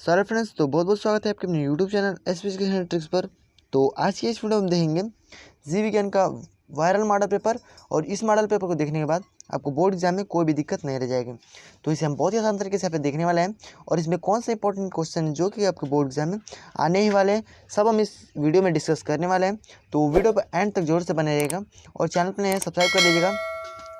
सारे फ्रेंड्स, तो बहुत बहुत स्वागत है आपके अपने यूट्यूब चैनल एसपीएसकेशन ट्रिक्स पर। तो आज की इस वीडियो में देखेंगे जीव विज्ञान का वायरल मॉडल पेपर। और इस मॉडल पेपर को देखने के बाद आपको बोर्ड एग्जाम में कोई भी दिक्कत नहीं रह जाएगी। तो इसे हम बहुत ही आसान तरीके से यहाँ पे देखने वाले हैं। और इसमें कौन से इंपॉर्टेंट क्वेश्चन जो कि आपके बोर्ड एग्जाम में आने ही वाले हैं, सब हम इस वीडियो में डिस्कस करने वाले हैं। तो वीडियो पर एंड तक जोर से बने रहेगा और चैनल पर नए सब्सक्राइब कर लीजिएगा,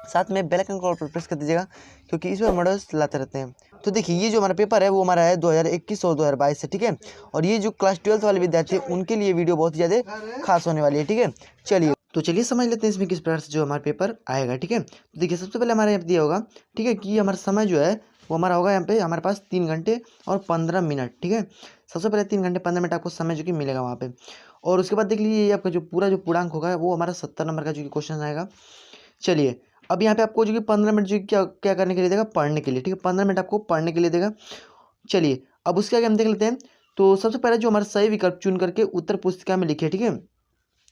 साथ में बेल आइकन को पर प्रेस कर दीजिएगा, क्योंकि इसमें मॉडल्स लाते रहते हैं। तो देखिए, ये जो हमारा पेपर है वो हमारा है 2021 और 2022 से, ठीक है। और ये जो क्लास 12th वाले विद्यार्थी हैं उनके लिए वीडियो बहुत ही ज़्यादा खास होने वाली है, ठीक है। चलिए समझ लेते हैं इसमें किस प्रकार से जो हमारा पेपर आएगा, ठीक है। तो देखिए, सबसे पहले हमारे यहाँ पे दिया होगा, ठीक है, कि हमारा समय जो है वो हमारा होगा यहाँ पे हमारे पास 3 घंटे और 15 मिनट, ठीक है। सबसे पहले 3 घंटे 15 मिनट आपको समय जो कि मिलेगा वहाँ पे। और उसके बाद देख लीजिए, ये आपका जो पूरा जो पूर्णांक होगा वो हमारा 70 नंबर का जो कि क्वेश्चन आएगा। चलिए, अब यहाँ पे आपको जो कि 15 मिनट जो क्या क्या करने के लिए देगा, पढ़ने के लिए, ठीक है। 15 मिनट आपको पढ़ने के लिए देगा। चलिए, अब उसके आगे हम देख लेते हैं। तो सबसे पहले जो हमारा सही विकल्प चुन करके उत्तर पुस्तिका में लिखिए, ठीक है।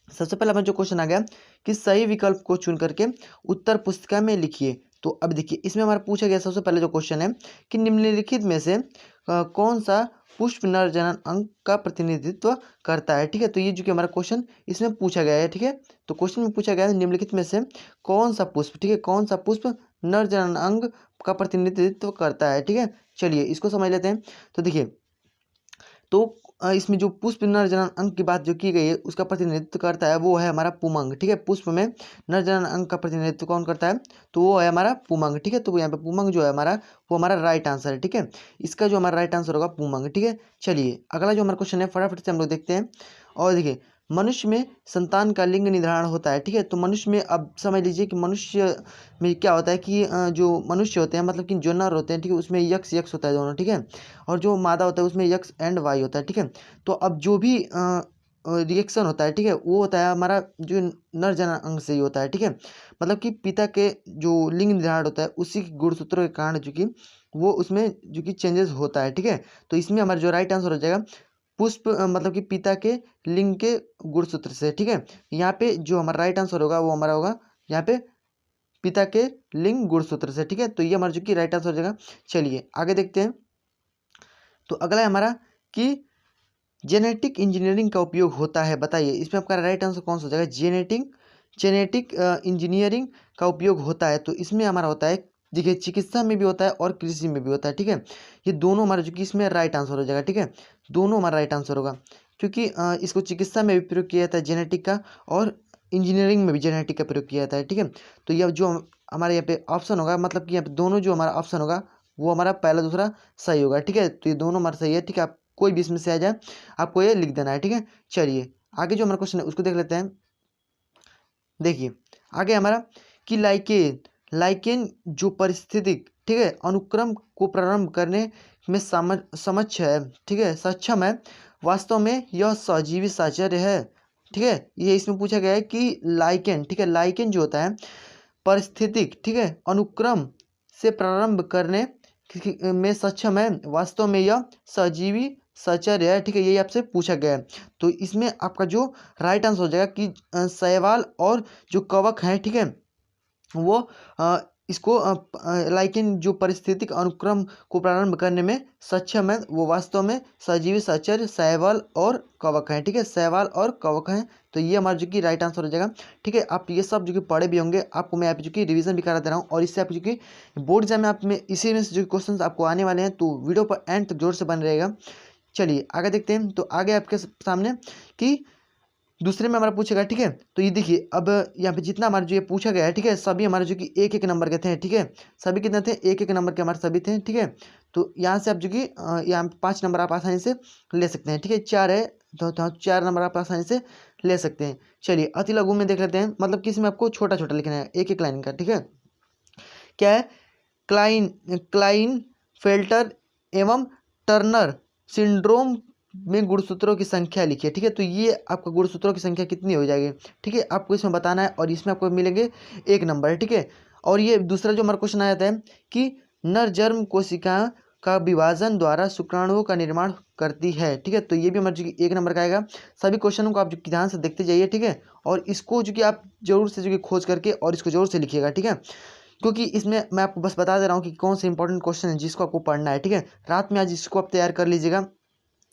सबसे पहले हमारा जो क्वेश्चन आ गया कि सही विकल्प को चुन करके उत्तर पुस्तिका में लिखिए। तो अब देखिए, इसमें हमारा पूछा गया सबसे पहले जो क्वेश्चन है कि निम्नलिखित में से कौन सा पुष्प नर जनन अंग का प्रतिनिधित्व करता है, ठीक है। तो ये जो कि हमारा क्वेश्चन इसमें पूछा गया है, ठीक है। तो क्वेश्चन में पूछा गया है निम्नलिखित में से कौन सा पुष्प, ठीक है, कौन सा पुष्प नर जनन अंग का प्रतिनिधित्व करता है, ठीक है। चलिए इसको समझ लेते हैं। तो देखिए, तो इसमें जो पुष्प नर जनन अंग की बात जो की गई है उसका प्रतिनिधित्व करता है वो है हमारा पुमंग, ठीक है। पुष्प में नर जनन अंग का प्रतिनिधित्व कौन करता है, तो वो है हमारा पुमंग, ठीक है। तो यहाँ पे पुमंग जो है हमारा वो हमारा राइट आंसर है, ठीक है। इसका जो हमारा राइट आंसर होगा पुमंग, ठीक है। चलिए अगला जो हमारा क्वेश्चन है फटाफट से हम लोग देखते हैं। और देखिए, मनुष्य में संतान का लिंग निर्धारण होता है, ठीक है। तो मनुष्य में अब समझ लीजिए कि मनुष्य में क्या होता है कि जो मनुष्य होते हैं, मतलब कि जो नर होते हैं, ठीक है, उसमें यक्स यक्स होता है दोनों, ठीक है। और जो मादा होता है उसमें यक्स एंड वाई होता है, ठीक है। तो अब जो भी रिएक्शन होता है, ठीक है, वो होता है हमारा जो नर जनन अंग से ही होता है, ठीक है। मतलब कि पिता के जो लिंग निर्धारण होता है उसी के गुणसूत्रों के कारण जो कि वो उसमें जो कि चेंजेस होता है, ठीक है। तो इसमें हमारा जो राइट आंसर हो जाएगा पुष्प मतलब कि पिता के लिंग के गुणसूत्र से, ठीक है। यहाँ पे जो हमारा राइट आंसर होगा वो हमारा होगा यहाँ पे पिता के लिंग गुणसूत्र से, ठीक है। तो ये हमारा जो कि राइट आंसर हो जाएगा। चलिए आगे देखते हैं। तो अगला है हमारा कि जेनेटिक इंजीनियरिंग का उपयोग होता है, बताइए इसमें आपका राइट आंसर कौन सा हो जाएगा। जेनेटिक इंजीनियरिंग का उपयोग होता है, तो इसमें हमारा होता है, देखिए, चिकित्सा में भी होता है और कृषि में भी होता है, ठीक है। ये दोनों हमारा जो कि इसमें राइट आंसर हो जाएगा, ठीक है। दोनों हमारा राइट आंसर होगा, क्योंकि इसको चिकित्सा में भी प्रयोग किया जाता है जेनेटिक का, और इंजीनियरिंग में भी जेनेटिक का प्रयोग किया जाता है, ठीक है। तो यह जो हमारे यहाँ पे ऑप्शन होगा, मतलब कि यहाँ पे दोनों जो हमारा ऑप्शन होगा वो हमारा पहला दूसरा सही होगा, ठीक है। तो ये दोनों हमारा सही है, ठीक है। आप कोई भी इसमें से आ जाए आपको ये लिख देना है, ठीक है। चलिए आगे जो हमारा क्वेश्चन है उसको देख लेते हैं। देखिए आगे हमारा कि लाइकेन लाइकेन जो पारिस्थितिक, ठीक है, अनुक्रम को प्रारंभ करने में समक्ष है, ठीक है, सक्षम है, वास्तव में यह सजीवी साहचर्य है, ठीक है। ये इसमें पूछा गया है कि लाइकेन, ठीक है, लाइकेन जो होता है पारिस्थितिक, ठीक है, अनुक्रम से प्रारंभ करने में सक्षम है, वास्तव में यह सजीवी साहचर्य है, ठीक है। यही आपसे पूछा गया है। तो इसमें आपका जो राइट आंसर हो जाएगा कि शैवाल और जो कवक हैं, ठीक है, वो इसको लाइकेन जो पारिस्थितिक अनुक्रम को प्रारंभ करने में सक्षम है, वो वास्तव में सजीवी साहचर्य शैवाल और कवक हैं, ठीक है, शैवाल और कवक हैं। तो ये हमारा जो कि राइट आंसर हो जाएगा, ठीक है। आप ये सब जो कि पढ़े भी होंगे, आपको मैं यहाँ पे जो कि रिवीजन भी करा दे रहा हूँ, और इससे आप जो कि बोर्ड एग्जाम में आप में इसी में से जो क्वेश्चन आपको आने वाले हैं, तो वीडियो पर एंड तक जोर से बन रहेगा। चलिए आगे देखते हैं। तो आगे आपके सामने कि दूसरे में हमारा पूछेगा, ठीक है। तो ये देखिए, अब यहाँ पे जितना हमारा जो ये पूछा गया है, ठीक है, सभी हमारे जो कि एक एक नंबर के थे, ठीक है। सभी कितने थे, एक एक नंबर के हमारे सभी थे, ठीक है। तो यहाँ से आप जो कि यहाँ 5 नंबर आप आसानी से ले सकते हैं, ठीक है। 4 है तो 4 नंबर आप आसानी से ले सकते हैं। चलिए अति लघु में देख लेते हैं, मतलब कि इसमें आपको छोटा छोटा लिखना है, एक एक लाइन का, ठीक है। क्या है, क्लाइन फेल्टर एवं टर्नर सिंड्रोम में गुणसूत्रों की संख्या लिखिए, ठीक है। तो ये आपका गुणसूत्रों की संख्या कितनी हो जाएगी, ठीक है, आपको इसमें बताना है, और इसमें आपको मिलेंगे 1 नंबर, ठीक है। और ये दूसरा जो हमारा क्वेश्चन आया था कि नर जर्म कोशिका का विभाजन द्वारा शुक्राणुओं का निर्माण करती है, ठीक है। तो ये भी हमारे जो कि 1 नंबर का आएगा। सभी क्वेश्चनों को आप जो कि ध्यान से देखते जाइए, ठीक है, और इसको जो कि आप जरूर से जो कि खोज करके और इसको जरूर से लिखिएगा, ठीक है। क्योंकि इसमें मैं आपको बस बता दे रहा हूँ कि कौन से इंपॉर्टेंट क्वेश्चन है जिसको आपको पढ़ना है, ठीक है। रात में आज इसको आप तैयार कर लीजिएगा,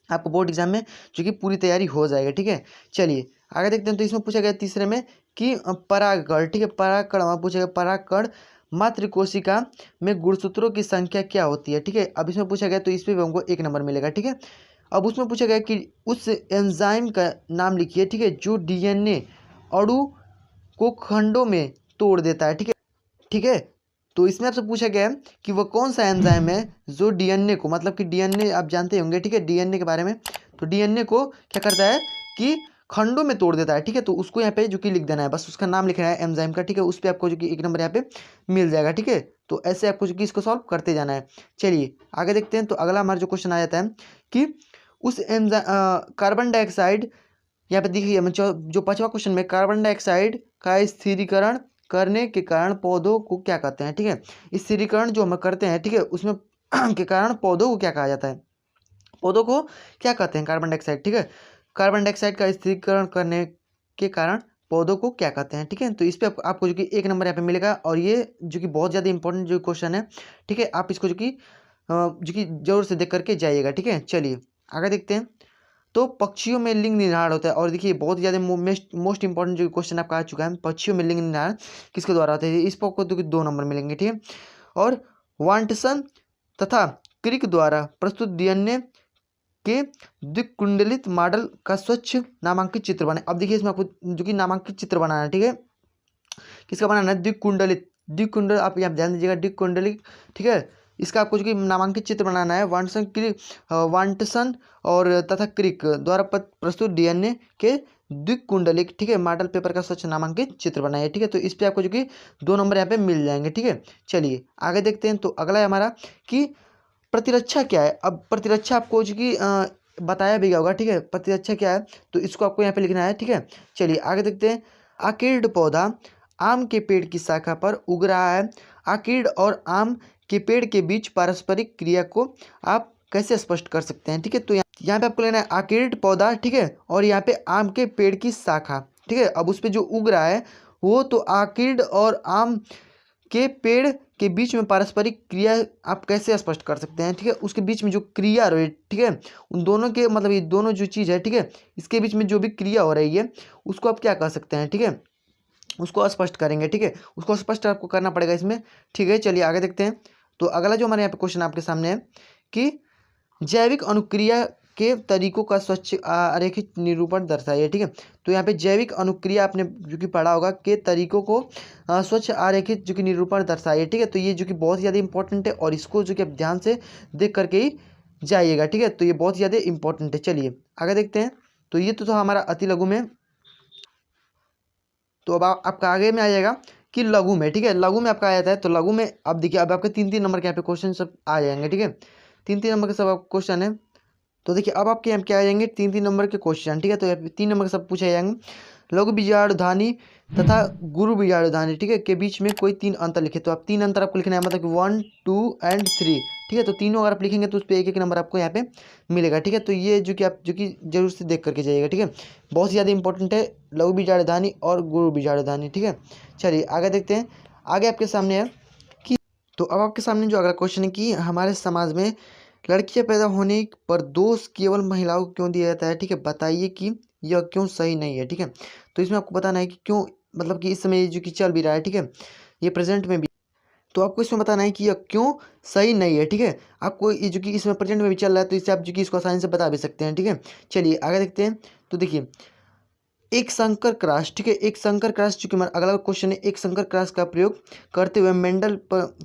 आपको बोर्ड एग्जाम में जो कि पूरी तैयारी हो जाएगी, ठीक है। चलिए आगे देखते हैं। तो इसमें पूछा गया तीसरे में कि परागकण, ठीक है, परागकण वहाँ पूछा गया परागकण मात्र कोशिका में गुणसूत्रों की संख्या क्या होती है, ठीक है। अब इसमें पूछा गया तो इस पर हमको 1 नंबर मिलेगा, ठीक है। अब उसमें पूछा गया कि उस एंजाइम का नाम लिखिए, ठीक है, जो डीएनए अणु को खंडों में तोड़ देता है, ठीक है, ठीक है। तो इसमें आपसे पूछा गया है कि वह कौन सा एंजाइम है जो डीएनए को, मतलब कि डीएनए आप जानते होंगे, ठीक है, डीएनए के बारे में। तो डीएनए को क्या करता है कि खंडों में तोड़ देता है, ठीक है। तो उसको यहाँ पे जो कि लिख देना है, बस उसका नाम लिखना है एंजाइम का, ठीक है। उस पर आपको जो कि 1 नंबर यहाँ पे मिल जाएगा, ठीक है। तो ऐसे आपको जो कि इसको सॉल्व करते जाना है। चलिए आगे देखते हैं। तो अगला हमारा जो क्वेश्चन आ जाता है कि उस कार्बन डाइऑक्साइड, यहाँ पे देखिए जो 5वां क्वेश्चन में कार्बन डाइऑक्साइड का स्थिरीकरण करने के कारण पौधों को क्या कहते हैं, ठीक है। स्थिरीकरण जो हम करते हैं, ठीक है, उसमें के कारण पौधों को क्या कहा जाता है, पौधों को क्या कहते हैं, कार्बन डाइऑक्साइड, ठीक है। कार्बन डाइऑक्साइड का स्थिरीकरण करने के कारण पौधों को क्या कहते हैं, ठीक है। तो इस पर आपको जो कि 1 नंबर यहाँ पे मिलेगा, और ये जो कि बहुत ज़्यादा इंपॉर्टेंट जो क्वेश्चन है, ठीक है। आप इसको जो कि जरूर से देख करके जाइएगा, ठीक है। चलिए आगे देखते हैं। तो पक्षियों में लिंग निर्धारण होता है, और देखिए बहुत ज़्यादा मोस्ट इंपॉर्टेंट जो क्वेश्चन आपका आ चुका है, पक्षियों में लिंग निर्धारण किसके द्वारा होता है, इस पर आपको 2 नंबर मिलेंगे, ठीक है। और वाटसन तथा क्रिक द्वारा प्रस्तुत डीएनए के द्विकुंडलित मॉडल का स्वच्छ नामांकित चित्र बनाए। अब देखिए इसमें आपको जो कि नामांकित चित्र बनाना है, ठीक है। किसका बनाना है, द्विकुंडलित, द्विकुंडल आप यहाँ ध्यान दीजिएगा, द्विकुंडलित, ठीक है। इसका आपको जो कि नामांकित चित्र बनाना है। वाटसन और तथा क्रिक द्वारा प्रस्तुत डीएनए के द्विकुंडलिक, ठीक है, मॉडल पेपर का स्वच्छ नामांकित चित्र बनाइए, ठीक है। तो इस पे आपको जो कि 2 नंबर यहाँ पे मिल जाएंगे, ठीक है। चलिए आगे देखते हैं। तो अगला है हमारा कि प्रतिरक्षा क्या है। अब प्रतिरक्षा आपको जो कि बताया भी गया होगा, ठीक है, प्रतिरक्षा क्या है, तो इसको आपको यहाँ पे लिखना है, ठीक है। चलिए आगे देखते हैं। आकीर्ण पौधा आम के पेड़ की शाखा पर उग रहा है। आकीर्ण और आम के पेड़ के बीच पारस्परिक क्रिया को आप कैसे स्पष्ट कर सकते हैं, ठीक है। तो यहाँ पे आपको लेना है आकीर्ण पौधा, ठीक है, और यहाँ पे आम के पेड़ की शाखा, ठीक है। अब उस पर जो उग रहा है वो तो आकीर्ण और आम के पेड़ के बीच में पारस्परिक क्रिया आप कैसे स्पष्ट कर सकते हैं, ठीक है। उसके बीच में जो क्रिया रही, ठीक है, उन दोनों के मतलब ये दोनों जो चीज़ है, ठीक है, इसके बीच में जो भी क्रिया हो रही है उसको आप क्या कह सकते हैं, ठीक है, उसको स्पष्ट करेंगे, ठीक है। उसको स्पष्ट आपको करना पड़ेगा इसमें, ठीक है। चलिए आगे देखते हैं। तो अगला जो हमारे यहाँ पे क्वेश्चन आपके सामने है कि जैविक अनुक्रिया के तरीकों का स्वच्छ आरेखित निरूपण दर्शाइए, ठीक है। तो यहाँ पे जैविक अनुक्रिया आपने जो कि पढ़ा होगा के तरीकों को स्वच्छ आरेखित जो कि निरूपण दर्शाइए, ठीक है। तो ये जो कि बहुत ज़्यादा इंपॉर्टेंट है, और इसको जो कि आप ध्यान से देख करके ही जाइएगा, ठीक है। तो ये बहुत ज़्यादा इंपॉर्टेंट है। चलिए आगे देखते हैं। तो ये तो हमारा अति लघु में। तो अब आपका आगे में आ जाएगा कि लघु में, ठीक है, लघु में आपका आ जाता है। तो लघु में अब देखिए, अब आपके 3-3 नंबर के यहाँ पे क्वेश्चन सब आ जाएंगे, ठीक है। 3-3 नंबर के सब क्वेश्चन है। तो देखिए अब आपके यहाँ क्या आ जाएंगे, 3-3 नंबर के क्वेश्चन, ठीक है। तो 3 नंबर के सब पूछे जाएंगे। लघु बीजाणुधानी तथा गुरु बीजाणुधानी, ठीक है, के बीच में कोई 3 अंतर लिखे। तो आप 3 अंतर आपको लिखना है, मतलब कि 1, 2 एंड 3, ठीक है। तो तीनों अगर आप लिखेंगे तो उस पर 1-1 नंबर आपको यहाँ पे मिलेगा, ठीक है। तो ये जो कि आप जो कि जरूर से देख करके जाइएगा, ठीक है, बहुत ज़्यादा इंपॉर्टेंट है, लघु बीजाणुधानी और गुरु बीजाणुधानी, ठीक है। चलिए आगे देखते हैं। आगे आपके सामने है कि तो अब आपके सामने जो अगला क्वेश्चन है कि हमारे समाज में लड़कियां पैदा होने पर दोष केवल महिलाओं को क्यों दिया जाता है, ठीक है, बताइए कि यह क्यों सही नहीं है, ठीक है। तो इसमें आपको बताना है कि क्यों, मतलब कि इस समय ये जो कि चल भी रहा है, ठीक है, ये प्रेजेंट में भी, तो आपको इसमें बताना है कि यह क्यों सही नहीं है, ठीक है। आपको ये जो कि इसमें प्रेजेंट में भी चल रहा है, तो इससे आप जो कि इसको आसानी से बता भी सकते हैं, ठीक है। चलिए आगे देखते हैं। तो देखिए एक संकर क्रॉस, ठीक है, एक संकर क्रॉस, चूंकि हमारा अगला क्वेश्चन है, एक संकर क्रॉस का प्रयोग करते हुए मेंडल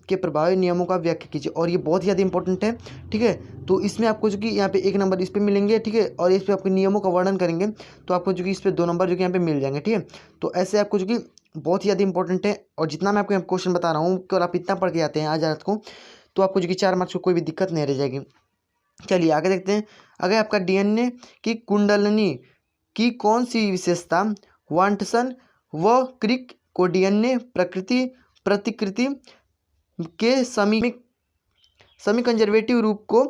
के प्रभावी नियमों का व्याख्या कीजिए, और ये बहुत ज़्यादा इंपॉर्टेंट है, ठीक है। तो इसमें आपको जो कि यहाँ पे 1 नंबर इस पे मिलेंगे, ठीक है, और इस पे आपके नियमों का वर्णन करेंगे तो आपको जो कि इस पे 2 नंबर जो कि यहाँ पे मिल जाएंगे, ठीक है। तो ऐसे आपको जो कि बहुत ही ज़्यादा इंपॉर्टेंट है, और जितना मैं आपको यहाँ क्वेश्चन बता रहा हूँ केवल आप इतना पढ़ के आते हैं आज रात को, तो आपको जो कि 4 मार्क्स को कोई भी दिक्कत नहीं रह जाएगी। चलिए आगे देखते हैं। अगर आपका डीएनए की कुंडलनी की कौन सी विशेषता वाटसन व क्रिक को डीएनए प्रकृति प्रतिकृति के सेमी कंजर्वेटिव रूप को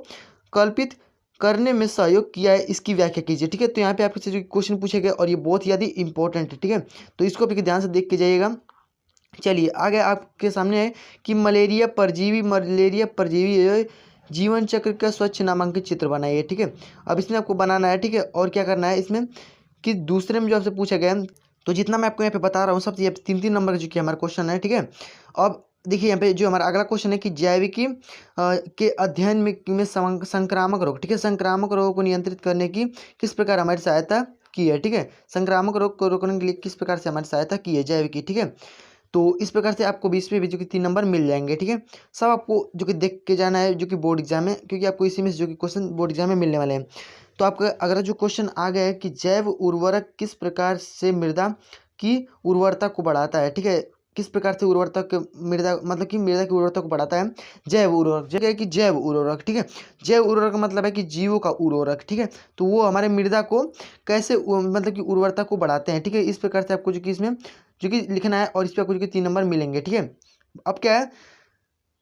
कल्पित करने में सहयोग किया है, इसकी व्याख्या कीजिए, ठीक है। तो यहाँ पे आपसे जो क्वेश्चन पूछे गए, और ये बहुत ज़्यादा इंपॉर्टेंट है, ठीक है। तो इसको भी ध्यान से देख के जाइएगा। चलिए आगे आपके सामने है कि मलेरिया परजीवी जीवन चक्र का स्वच्छ नामांकित चित्र बनाइए। ठीक है, अब इसमें आपको बनाना है। ठीक है, और क्या करना है इसमें कि दूसरे में जो आपसे पूछा गया है, तो जितना मैं आपको यहाँ पे बता रहा हूँ सब ये 3-3 नंबर का जो कि हमारा क्वेश्चन है। ठीक है, अब देखिए यहाँ पे जो हमारा अगला क्वेश्चन है कि जैविकी के अध्ययन में संक्रामक रोग, ठीक है, संक्रामक रोग को नियंत्रित करने की किस प्रकार हमारी सहायता की है। ठीक है, संक्रामक रोग को रोकने के लिए किस प्रकार से हमारी सहायता की है जैविकी। ठीक है, तो इस प्रकार से आपको 20 में भी जो कि 3 नंबर मिल जाएंगे। ठीक है, सब आपको जो कि देख के जाना है जो कि बोर्ड एग्जाम है, क्योंकि आपको इसी में से जो कि क्वेश्चन बोर्ड एग्जाम में मिलने वाले हैं। तो आपका अगर जो क्वेश्चन आ गया है कि जैव उर्वरक किस प्रकार से मृदा की उर्वरता को बढ़ाता है। ठीक है, किस प्रकार से उर्वरता मृदा मतलब कि मृदा की उर्वरता को बढ़ाता है जैव उर्वरक। जगह है कि जैव उर्वरक। ठीक है, जैव उर्वरक का मतलब है कि जीवों का उर्वरक। ठीक है, तो वो हमारे मृदा को कैसे मतलब कि उर्वरता को बढ़ाते हैं। ठीक है, इस प्रकार से आपको जो कि इसमें जो कि लिखना है और इस पर आपको जो कि 3 नंबर मिलेंगे। ठीक है, अब क्या है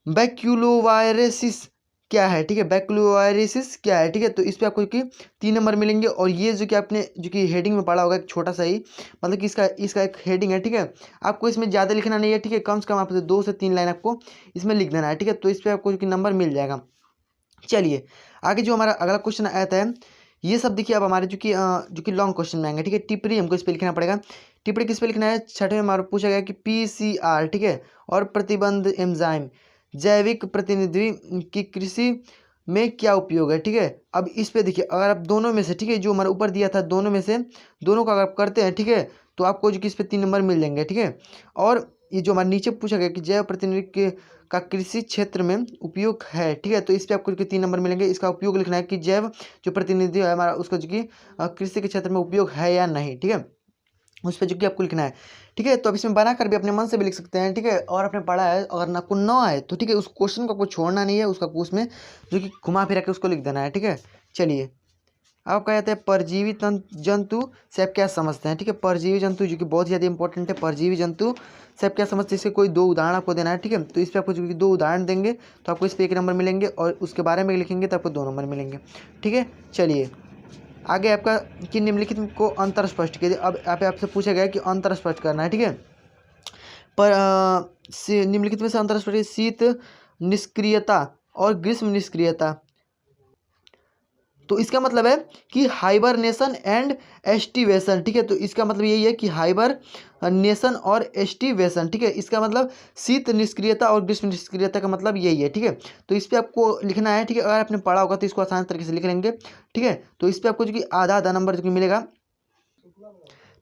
बैक्यूलोवायरेसिस क्या है। ठीक है, बैक्यूलोवायरेसिस क्या है। ठीक है, तो इस पर आपको कि 3 नंबर मिलेंगे। और ये जो कि आपने जो कि हेडिंग में पढ़ा होगा एक छोटा सा ही मतलब कि इसका एक हेडिंग है। ठीक है, आपको इसमें ज़्यादा लिखना नहीं है। ठीक है, कम से कम आपसे 2 से 3 लाइन आपको इसमें लिख देना है। ठीक है, तो इस पर आपको जो कि नंबर मिल जाएगा। चलिए आगे जो हमारा अगला क्वेश्चन आता है, ये सब देखिए अब हमारे जो कि लॉन्ग क्वेश्चन में आएंगे। ठीक है, टिप्पणी हमको इस पर लिखना पड़ेगा। टिप्पणी किस पे लिखना है, छठे में हमारा पूछा गया कि PCR। ठीक है, और प्रतिबंध एंजाइम जैविक प्रतिनिधि की कृषि में क्या उपयोग है। ठीक है, अब इस पे देखिए अगर आप दोनों में से, ठीक है, जो हमारे ऊपर दिया था दोनों में से दोनों का अगर आप करते हैं, ठीक है, तो आपको जो कि इस पे 3 नंबर मिल जाएंगे। ठीक है, और ये जो हमारे नीचे पूछा गया कि जैव प्रतिनिधि का कृषि क्षेत्र में उपयोग है। ठीक है, तो इस पे आपको 3 नंबर मिलेंगे। इसका उपयोग लिखना है कि जैव जो प्रतिनिधि है हमारा उसका जो कि कृषि के क्षेत्र में उपयोग है या नहीं। ठीक है, उस पर जो कि आपको लिखना है। ठीक है, तो अब इसमें बना कर भी अपने मन से भी लिख सकते हैं। ठीक है, और आपने पढ़ा है अगर आपको ना आए तो ठीक है, उस क्वेश्चन को आपको छोड़ना नहीं है, उसका उसमें जो कि घुमा फिरा के उसको लिख देना है। ठीक है, चलिए अब क्या कहते हैं परजीवी जंतु से आप क्या समझते हैं। ठीक है, परजीवी जंतु जो कि बहुत ज़्यादा इंपॉर्टेंट है। परजीवी जंतु से आप क्या समझते हैं, इसके कोई 2 उदाहरण आपको देना है। ठीक है, तो इस पर आपको जो कि 2 उदाहरण देंगे तो आपको इस पर 1 नंबर मिलेंगे, और उसके बारे में लिखेंगे तो आपको 2 नंबर मिलेंगे। ठीक है, चलिए आगे आपका कि निम्नलिखित को अंतर स्पष्ट कीजिए। अब यहाँ पे आपसे पूछा गया कि अंतर स्पष्ट करना है। ठीक है, पर निम्नलिखित में से अंतर स्पष्ट शीत निष्क्रियता और ग्रीष्म निष्क्रियता। तो इसका मतलब है कि हाइबरनेशन एंड एस्टिवेशन। ठीक है, तो इसका मतलब यही है कि हाइबरनेशन और एस्टिवेशन। ठीक है, इसका मतलब शीत निष्क्रियता और ग्रीष्म निष्क्रियता का मतलब यही है। ठीक है, तो इस पर आपको लिखना है। ठीक है, अगर आपने पढ़ा होगा तो इसको आसान तरीके से लिख लेंगे। ठीक है, तो इस पर आपको जो कि आधा आधा नंबर जो कि मिलेगा।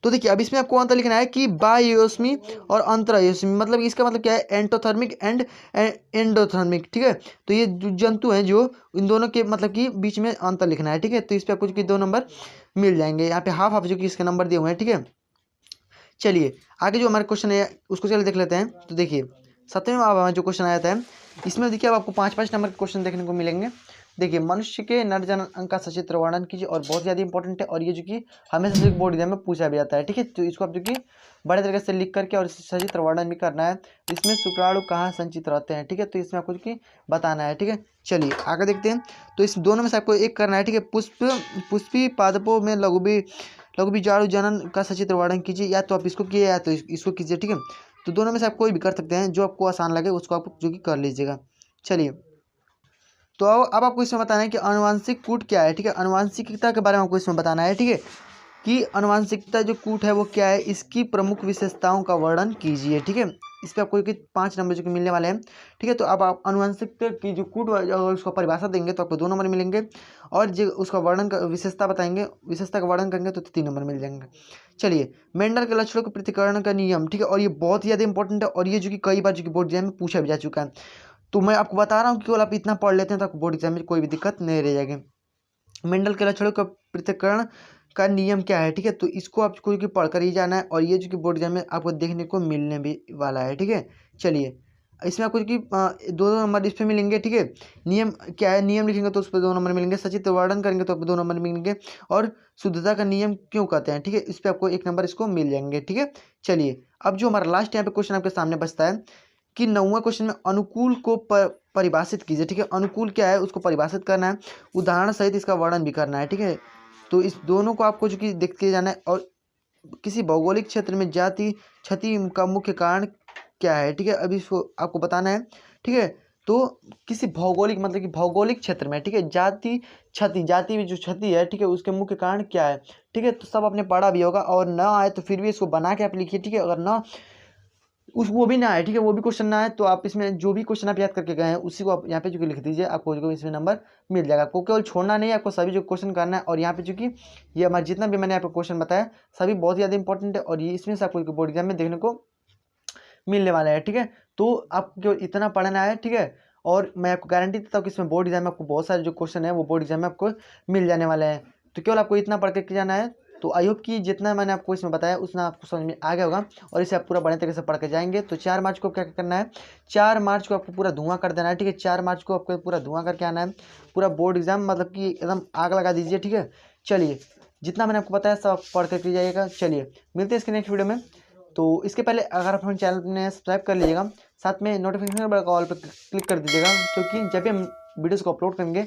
तो देखिए अब इसमें आपको अंतर लिखना है कि बाह्योष्मी और अंतर्योष्मी, मतलब इसका मतलब क्या है एंटोथर्मिक एंड एंडोथर्मिक। ठीक है, तो ये जो जंतु हैं जो इन दोनों के मतलब कि बीच में अंतर लिखना है। ठीक है, तो इस पर आपको जो कि 2 नंबर मिल जाएंगे। यहाँ पे हाफ हाफ जो कि इसके नंबर दिए हुए हैं। ठीक है, चलिए आगे जो हमारे क्वेश्चन है उसको चलिए देख लेते हैं। तो देखिए 7वें में अब हमारा जो क्वेश्चन आया था इसमें देखिए अब आपको 5-5 नंबर के क्वेश्चन देखने को मिलेंगे। देखिए मनुष्य के नर जनन का सचित्र वर्णन कीजिए, और बहुत ज़्यादा इंपॉर्टेंट है, और ये जो कि हमेशा से बोर्ड एग्जाम में पूछा भी जाता है। ठीक है, तो इसको आप जो कि बड़े तरीके से लिख करके और सचित्र वर्णन भी करना है। इसमें शुक्राणु कहाँ संचित रहते हैं। ठीक है, तो इसमें आपको जो कि बताना है। ठीक है, चलिए आगे देखते हैं। तो इस दोनों में से आपको एक करना है। ठीक है, पुष्पी पादपों में लघु बीजाणु जनन का सचित्र वर्णन कीजिए, या तो आप इसको कीजिए या तो इसको कीजिए। ठीक है, तो दोनों में से आप कोई भी कर सकते हैं, जो आपको आसान लगे उसको आप जो कि कर लीजिएगा। चलिए तो अब आपको इसमें बताना है कि आनुवांशिक कूट क्या है। ठीक है, आनुवांशिकता के बारे में आपको इसमें बताना है। ठीक है, कि आनुवांशिकता जो कूट है वो क्या है, इसकी प्रमुख विशेषताओं का वर्णन कीजिए। ठीक है, इस पर आपको 5 नंबर जो कि मिलने वाले हैं। ठीक है, तो अब आप आनुवांशिकता की जो कूट उसका परिभाषा देंगे तो आपको 2 नंबर मिलेंगे, और जो उसका वर्णन का विशेषता बताएंगे, विशेषता का वर्णन करेंगे तो 3 नंबर मिल जाएंगे। चलिए मेंडल के लक्षणों के पृथक्करण का नियम। ठीक है, और ये बहुत ही ज़्यादा इंपॉर्टेंट है, और ये जो कि कई बार जो कि बोर्ड एग्जाम में पूछा भी जा चुका है। तो मैं आपको बता रहा हूँ कि केवल आप इतना पढ़ लेते हैं तो आपको बोर्ड एग्जाम में कोई भी दिक्कत नहीं रह जाएगी। मेंडल के लक्षणों का पृथक्करण का नियम क्या है। ठीक है, तो इसको आपको कि पढ़ कर ही जाना है, और ये जो कि बोर्ड एग्जाम में आपको देखने को मिलने भी वाला है। ठीक है, चलिए इसमें आपको कि 2 नंबर इस पर मिलेंगे। ठीक है, नियम क्या है, नियम लिखेंगे तो उस पर 2 नंबर मिलेंगे, सचित्र वर्णन करेंगे तो आपको 2 नंबर मिलेंगे, और शुद्धता का नियम क्यों कहते हैं। ठीक है, इस पर आपको 1 नंबर इसको मिल जाएंगे। ठीक है, चलिए अब जो हमारा लास्ट यहाँ पे क्वेश्चन आपके सामने बचता है कि 9वां क्वेश्चन में अनुकूल को परिभाषित कीजिए। ठीक है, अनुकूल क्या है उसको परिभाषित करना है, उदाहरण सहित इसका वर्णन भी करना है। ठीक है, तो इस दोनों को आपको जो कि देखते जाना है, और किसी भौगोलिक क्षेत्र में जाति क्षति का मुख्य कारण क्या है, ठीक है, अभी इसको आपको बताना है, ठीक है। तो किसी भौगोलिक मतलब कि भौगोलिक क्षेत्र में, ठीक है, जाति में जो क्षति है, ठीक है, उसके मुख्य कारण क्या है, ठीक है। तो सब आपने पढ़ा भी होगा, और ना आए तो फिर भी इसको बना के आप लिखिए, ठीक है। अगर ना वो भी ना आए, ठीक है, वो भी क्वेश्चन ना आए, तो आप इसमें जो भी क्वेश्चन आप याद करके गए हैं उसी को आप यहाँ पे जो कि लिख दीजिए, आपको जो इसमें नंबर मिल जाएगा। आपको केवल छोड़ना नहीं है, आपको सभी जो क्वेश्चन करना है। और यहाँ पे चूंकि ये हमारा जितना भी मैंने आपको क्वेश्चन बताया सभी बहुत ज़्यादा इंपॉर्टेंट है, और ये इसमें से आपको बोर्ड एग्जाम में देखने को मिलने वाला है, ठीक है। तो आपको केवल इतना पढ़ना है, ठीक है। और मैं आपको गारंटी देता हूँ कि इसमें बोर्ड एग्जाम में आपको बहुत सारे जो क्वेश्चन है वो बोर्ड एग्जाम में आपको मिल जाने वाले हैं। तो केवल आपको इतना पढ़ के जाना है। तो आई होप कि जितना मैंने आपको इसमें बताया उतना आपको समझ में आ गया होगा, और इसे आप पूरा बढ़िया तरीके से पढ़ के जाएंगे। तो 4 मार्च को क्या करना है, 4 मार्च को आपको पूरा धुआं कर देना है, ठीक है। 4 मार्च को आपको पूरा धुआं करके आना है, पूरा बोर्ड एग्जाम मतलब कि एकदम आग लगा दीजिए, ठीक है। चलिए, जितना मैंने आपको बताया सब आप पढ़ करके जाइएगा। चलिए, मिलते हैं इसके नेक्स्ट वीडियो में। तो इसके पहले अगर आप हमारे चैनल ने सब्सक्राइब कर लीजिएगा, साथ में नोटिफिकेशन बटन ऑल पर क्लिक कर दीजिएगा, क्योंकि जब भी हम वीडियोस को अपलोड करेंगे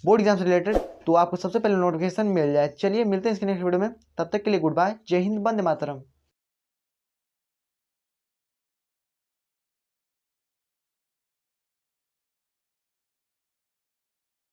बोर्ड एग्जाम से रिलेटेड तो आपको सबसे पहले नोटिफिकेशन मिल जाए। चलिए, मिलते हैं इसके नेक्स्ट वीडियो में, तब तक के लिए गुड बाय, जय हिंद, वंदे मातरम।